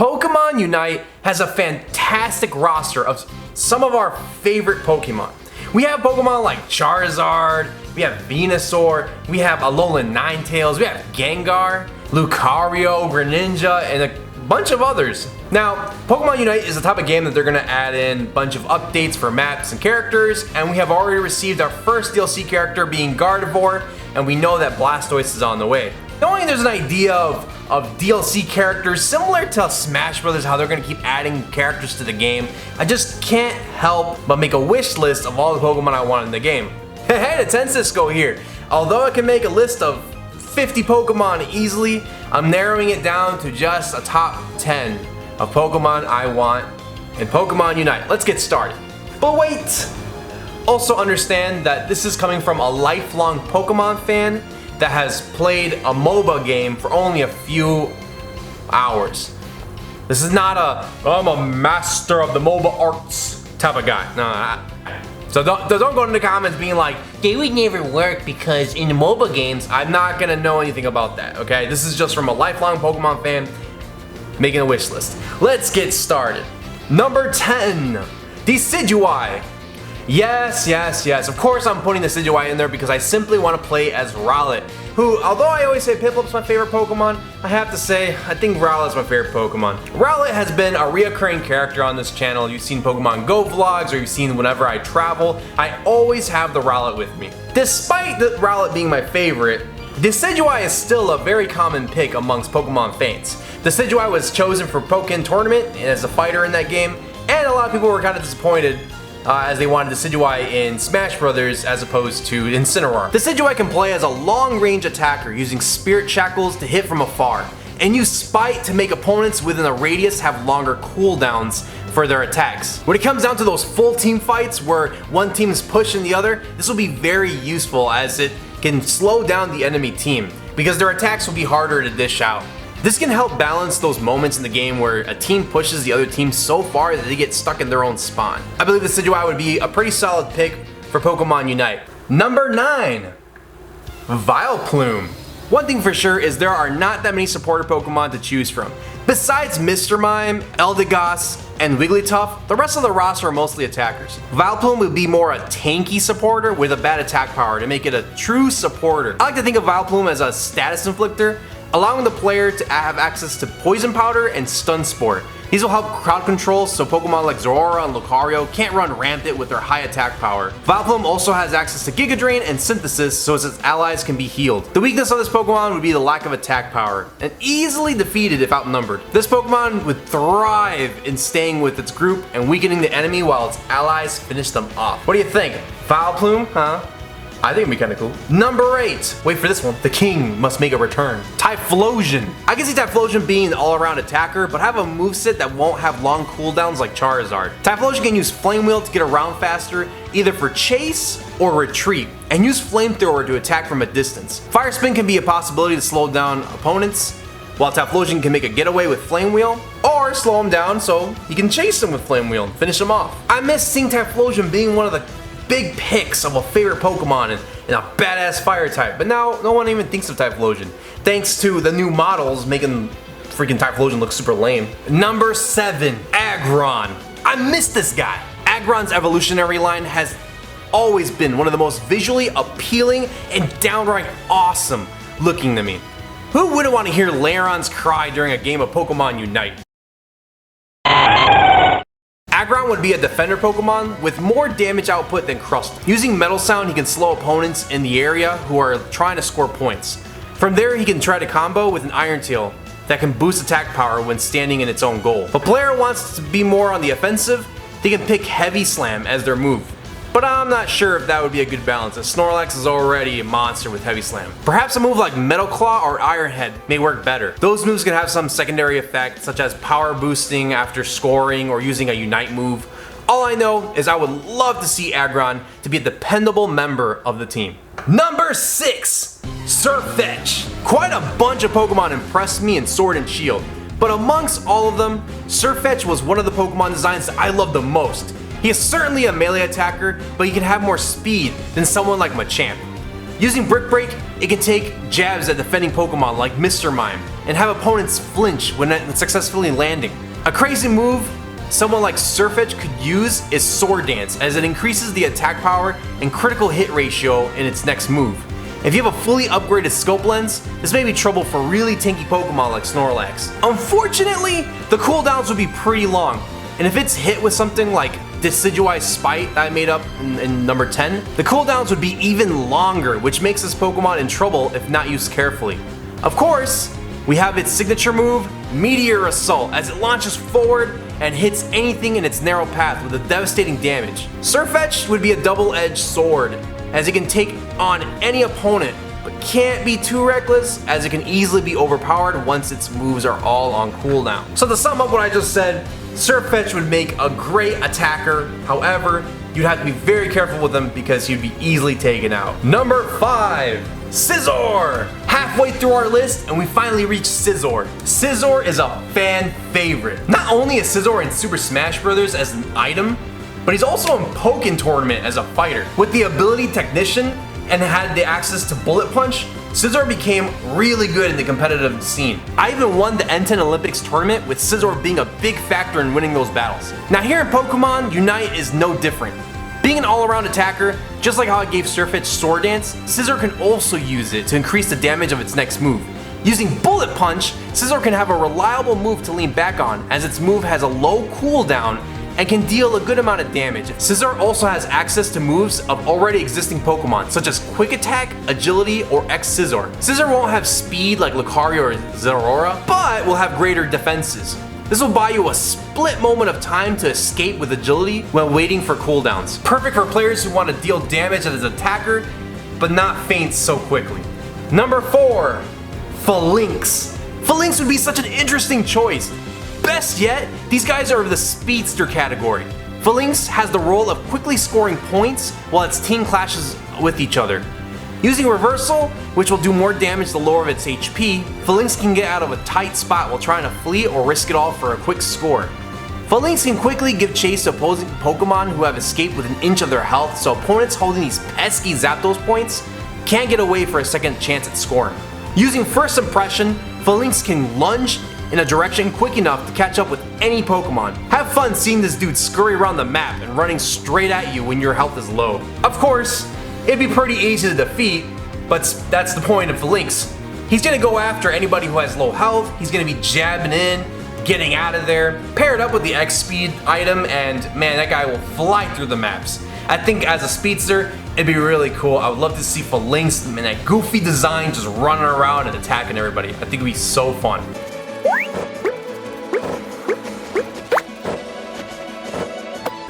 Pokemon Unite has a fantastic roster of some of our favorite Pokemon. We have Pokemon like Charizard, we have Venusaur, we have Alolan Ninetales, we have Gengar, Lucario, Greninja, and a bunch of others. Now, Pokemon Unite is the type of game that they're going to add in a bunch of updates for maps and characters, and we have already received our first DLC character being Gardevoir, and we know that Blastoise is on the way. Knowing there's an idea of DLC characters similar to Smash Brothers, how they're going to keep adding characters to the game, I just can't help but make a wish list of all the Pokemon I want in the game. Hey, NintenCisco here. Although I can make a list of 50 Pokemon easily, I'm narrowing it down to just a top 10 of Pokemon I want in Pokemon Unite. Let's get started. But wait! Also understand that this is coming from a lifelong Pokemon fan that has played a MOBA game for only a few hours. This is not I'm a master of the MOBA arts type of guy. No, so don't go in the comments being like, they would never work because in the MOBA games, I'm not gonna know anything about that, okay? This is just from a lifelong Pokemon fan making a wish list. Let's get started. Number 10, Decidueye. Yes. Of course I'm putting the Decidueye in there because I simply want to play as Rowlet, who, although I always say Piplup's my favorite Pokemon, I have to say, I think Rowlet's my favorite Pokemon. Rowlet has been a reoccurring character on this channel. You've seen Pokemon Go vlogs, or you've seen whenever I travel, I always have the Rowlet with me. Despite the Rowlet being my favorite, Decidueye is still a very common pick amongst Pokemon fans. Decidueye was chosen for Pokken Tournament as a fighter in that game, and a lot of people were kind of disappointed as they wanted Decidueye in Smash Brothers as opposed to Incineroar. Decidueye can play as a long-range attacker using Spirit Shackles to hit from afar, and use Spite to make opponents within a radius have longer cooldowns for their attacks. When it comes down to those full team fights where one team is pushing the other, this will be very useful as it can slow down the enemy team, because their attacks will be harder to dish out. This can help balance those moments in the game where a team pushes the other team so far that they get stuck in their own spawn. I believe the Decidueye would be a pretty solid pick for Pokemon Unite. Number 9, Vileplume. One thing for sure is there are not that many supporter Pokemon to choose from. Besides Mr. Mime, Eldegoss, and Wigglytuff, the rest of the roster are mostly attackers. Vileplume would be more a tanky supporter with a bad attack power to make it a true supporter. I like to think of Vileplume as a status inflictor, allowing the player to have access to Poison Powder and Stun Spore. These will help crowd control so Pokemon like Zorora and Lucario can't run rampant with their high attack power. Vileplume also has access to Giga Drain and Synthesis so its allies can be healed. The weakness of this Pokemon would be the lack of attack power, and easily defeated if outnumbered. This Pokemon would thrive in staying with its group and weakening the enemy while its allies finish them off. What do you think? Vileplume, huh? I think it'd be kinda cool. Number 8, wait for this one. The king must make a return. Typhlosion. I can see Typhlosion being an all-around attacker, but have a moveset that won't have long cooldowns like Charizard. Typhlosion can use Flame Wheel to get around faster, either for chase or retreat, and use Flamethrower to attack from a distance. Fire Spin can be a possibility to slow down opponents, while Typhlosion can make a getaway with Flame Wheel, or slow him down so he can chase them with Flame Wheel and finish him off. I miss seeing Typhlosion being one of the big picks of a favorite Pokemon and a badass fire type, but now no one even thinks of Typhlosion, thanks to the new models making freaking Typhlosion look super lame. Number 7, Aggron. I miss this guy. Aggron's evolutionary line has always been one of the most visually appealing and downright awesome looking to me. Who wouldn't want to hear Lairon's cry during a game of Pokemon Unite? Aggron would be a defender Pokemon with more damage output than Crustle. Using Metal Sound, he can slow opponents in the area who are trying to score points. From there, he can try to combo with an Iron Tail that can boost attack power when standing in its own goal. If a player wants to be more on the offensive, they can pick Heavy Slam as their move. But I'm not sure if that would be a good balance, as Snorlax is already a monster with Heavy Slam. Perhaps a move like Metal Claw or Iron Head may work better. Those moves can have some secondary effect, such as power boosting after scoring or using a Unite move. All I know is I would love to see Aggron to be a dependable member of the team. Number 6, Sirfetch'd. Quite a bunch of Pokemon impressed me in Sword and Shield, but amongst all of them, Sirfetch'd was one of the Pokemon designs that I loved the most. He is certainly a melee attacker, but he can have more speed than someone like Machamp. Using Brick Break, it can take jabs at defending Pokemon like Mr. Mime, and have opponents flinch when successfully landing. A crazy move someone like Sirfetch'd could use is Sword Dance, as it increases the attack power and critical hit ratio in its next move. If you have a fully upgraded scope lens, this may be trouble for really tanky Pokemon like Snorlax. Unfortunately, the cooldowns would be pretty long, and if it's hit with something like Decidueye Spite that I made up in number 10, the cooldowns would be even longer, which makes this Pokemon in trouble if not used carefully. Of course, we have its signature move, Meteor Assault, as it launches forward and hits anything in its narrow path with a devastating damage. Sirfetch'd would be a double-edged sword, as it can take on any opponent, but can't be too reckless, as it can easily be overpowered once its moves are all on cooldown. So to sum up what I just said, Sirfetch'd would make a great attacker. However, you'd have to be very careful with him because he'd be easily taken out. Number 5, Scizor! Halfway through our list and we finally reached Scizor. Scizor is a fan favorite. Not only is Scizor in Super Smash Bros. As an item, but he's also in Pokken Tournament as a fighter. With the ability Technician and had the access to Bullet Punch, Scizor became really good in the competitive scene. I even won the N10 Olympics tournament with Scizor being a big factor in winning those battles. Now here in Pokemon Unite is no different. Being an all-around attacker, just like how I gave Sirfetch'd Sword Dance, Scizor can also use it to increase the damage of its next move. Using Bullet Punch, Scizor can have a reliable move to lean back on, as its move has a low cooldown and can deal a good amount of damage. Scizor also has access to moves of already existing Pokemon, such as Quick Attack, Agility, or X-Scizor. Scizor won't have speed like Lucario or Zeraora, but will have greater defenses. This will buy you a split moment of time to escape with agility while waiting for cooldowns. Perfect for players who want to deal damage as an attacker, but not faint so quickly. Number 4, Falinks. Falinks would be such an interesting choice. Best yet, these guys are of the speedster category. Falinks has the role of quickly scoring points while its team clashes with each other. Using Reversal, which will do more damage the lower of its HP, Falinks can get out of a tight spot while trying to flee or risk it all for a quick score. Falinks can quickly give chase to opposing Pokemon who have escaped with an inch of their health, so opponents holding these pesky Zapdos points can't get away for a second chance at scoring. Using First Impression, Falinks can lunge in a direction quick enough to catch up with any Pokemon. Have fun seeing this dude scurry around the map and running straight at you when your health is low. Of course, it'd be pretty easy to defeat, but that's the point of Falinks. He's gonna go after anybody who has low health, he's gonna be jabbing in, getting out of there. Pair it up with the X-Speed item and man, that guy will fly through the maps. I think as a speedster, it'd be really cool. I would love to see Falinks in that goofy design just running around and attacking everybody. I think it'd be so fun.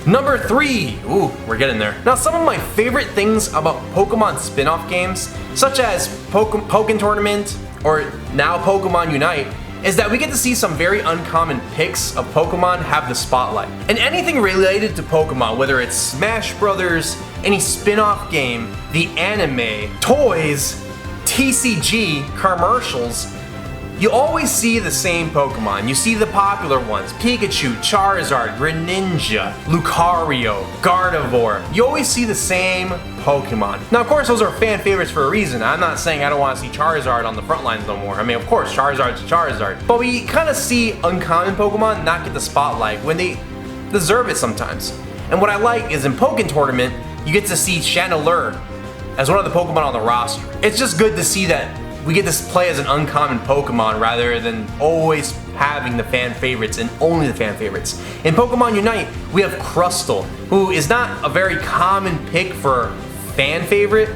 Number 3, ooh, we're getting there. Now some of my favorite things about Pokemon spin-off games, such as Pokken Tournament or now Pokemon Unite, is that we get to see some very uncommon picks of Pokemon have the spotlight. And anything related to Pokemon, whether it's Smash Brothers, any spin-off game, the anime, toys, TCG, commercials, you always see the same Pokemon. You see the popular ones, Pikachu, Charizard, Greninja, Lucario, Gardevoir. You always see the same Pokemon. Now of course those are fan favorites for a reason. I'm not saying I don't want to see Charizard on the front lines no more. I mean of course Charizard's Charizard. But we kind of see uncommon Pokemon not get the spotlight when they deserve it sometimes. And what I like is in Pokken Tournament, you get to see Chandelure as one of the Pokemon on the roster. It's just good to see that we get to play as an uncommon Pokemon rather than always having the fan favorites and only the fan favorites. In Pokemon Unite, we have Crustle, who is not a very common pick for fan favorite,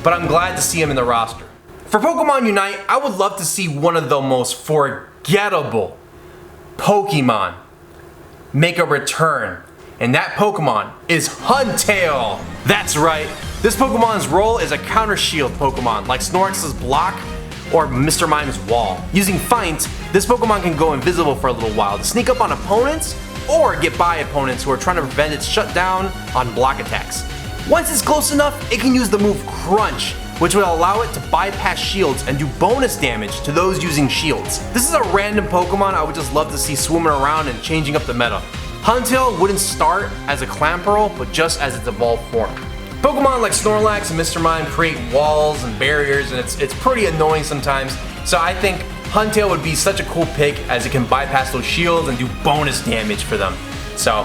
but I'm glad to see him in the roster. For Pokemon Unite, I would love to see one of the most forgettable Pokemon make a return, and that Pokemon is Huntail. That's right. This Pokemon's role is a counter shield Pokemon, like Snorlax's Block or Mr. Mime's Wall. Using Feint, this Pokemon can go invisible for a little while to sneak up on opponents or get by opponents who are trying to prevent its shutdown on block attacks. Once it's close enough, it can use the move Crunch, which will allow it to bypass shields and do bonus damage to those using shields. This is a random Pokemon I would just love to see swimming around and changing up the meta. Huntail wouldn't start as a Clamperl, but just as its evolved form. Pokemon like Snorlax and Mr. Mime create walls and barriers, and it's pretty annoying sometimes, so I think Huntail would be such a cool pick as it can bypass those shields and do bonus damage for them. So,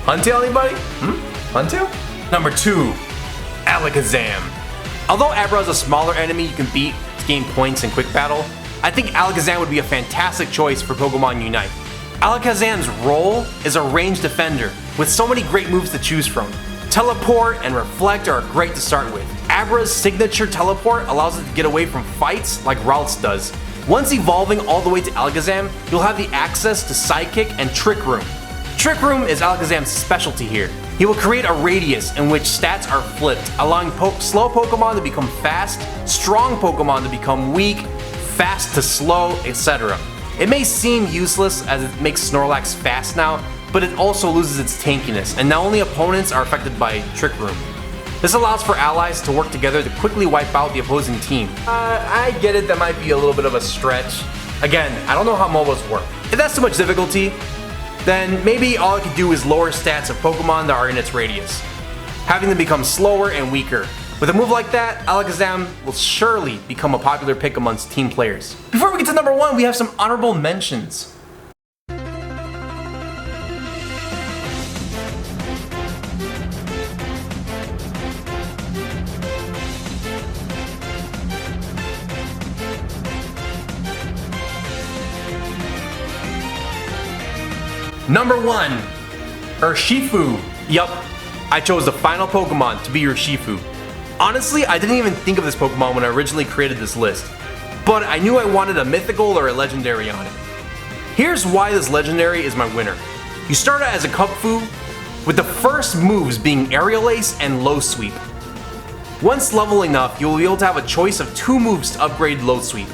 Huntail anybody? Huntail? Number 2, Alakazam. Although Abra is a smaller enemy you can beat to gain points in quick battle, I think Alakazam would be a fantastic choice for Pokemon Unite. Alakazam's role is a ranged defender with so many great moves to choose from. Teleport and Reflect are great to start with. Abra's signature teleport allows it to get away from fights like Ralts does. Once evolving all the way to Alakazam, you'll have the access to Psychic and Trick Room. Trick Room is Alakazam's specialty here. He will create a radius in which stats are flipped, allowing slow Pokemon to become fast, strong Pokemon to become weak, fast to slow, etc. It may seem useless as it makes Snorlax fast now, but it also loses its tankiness, and now only opponents are affected by Trick Room. This allows for allies to work together to quickly wipe out the opposing team. I get it, that might be a little bit of a stretch. Again, I don't know how MOBAs work. If that's too much difficulty, then maybe all it could do is lower stats of Pokemon that are in its radius, having them become slower and weaker. With a move like that, Alakazam will surely become a popular pick amongst team players. Before we get to number 1, we have some honorable mentions. Number 1, Urshifu. Yup, I chose the final Pokemon to be Urshifu. Honestly, I didn't even think of this Pokemon when I originally created this list, but I knew I wanted a mythical or a legendary on it. Here's why this legendary is my winner. You start out as a Kupfu, with the first moves being Aerial Ace and Low Sweep. Once leveling up, you will be able to have a choice of 2 moves to upgrade Low Sweep.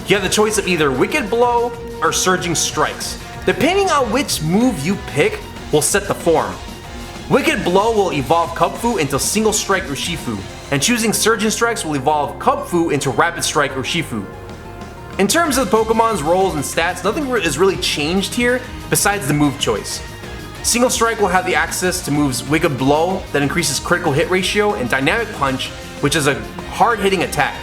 You have the choice of either Wicked Blow or Surging Strikes. Depending on which move you pick will set the form. Wicked Blow will evolve Kupfu into Single Strike Urshifu, and choosing Surging Strikes will evolve Kupfu into Rapid Strike Urshifu. In terms of Pokemon's roles and stats, nothing is really changed here besides the move choice. Single Strike will have the access to moves Wicked Blow that increases critical hit ratio, and Dynamic Punch, which is a hard-hitting attack.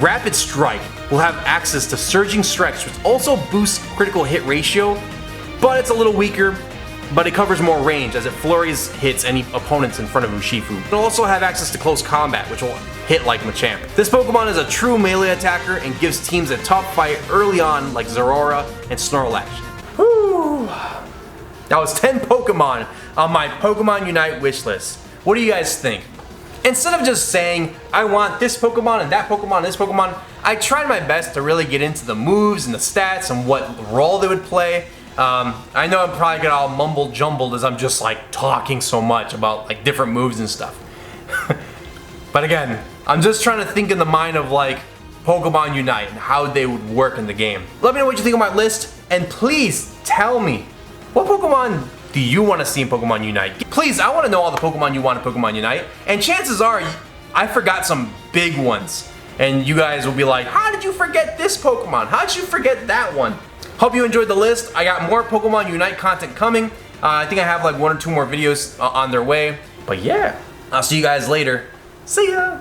Rapid Strike will have access to Surging Strikes, which also boosts critical hit ratio, but it's a little weaker, but it covers more range as it flurries hits any opponents in front of Urshifu. It'll also have access to Close Combat, which will hit like Machamp. This Pokemon is a true melee attacker and gives teams a tough fight early on like Zeraora and Snorlax. Whew. That was 10 Pokemon on my Pokemon Unite wishlist. What do you guys think? Instead of just saying, I want this Pokemon and that Pokemon and this Pokemon, I tried my best to really get into the moves and the stats and what role they would play. I know I'm probably getting all mumble jumbled as I'm just like talking so much about like different moves and stuff. But again, I'm just trying to think in the mind of like Pokemon Unite and how they would work in the game. Let me know what you think of my list, and please tell me, what Pokemon do you want to see in Pokemon Unite? Please, I want to know all the Pokemon you want in Pokemon Unite, and chances are I forgot some big ones, and you guys will be like, how did you forget this Pokemon? How did you forget that one? Hope you enjoyed the list. I got more Pokemon Unite content coming. I think I have like 1 or 2 more videos on their way, but yeah, I'll see you guys later. See ya!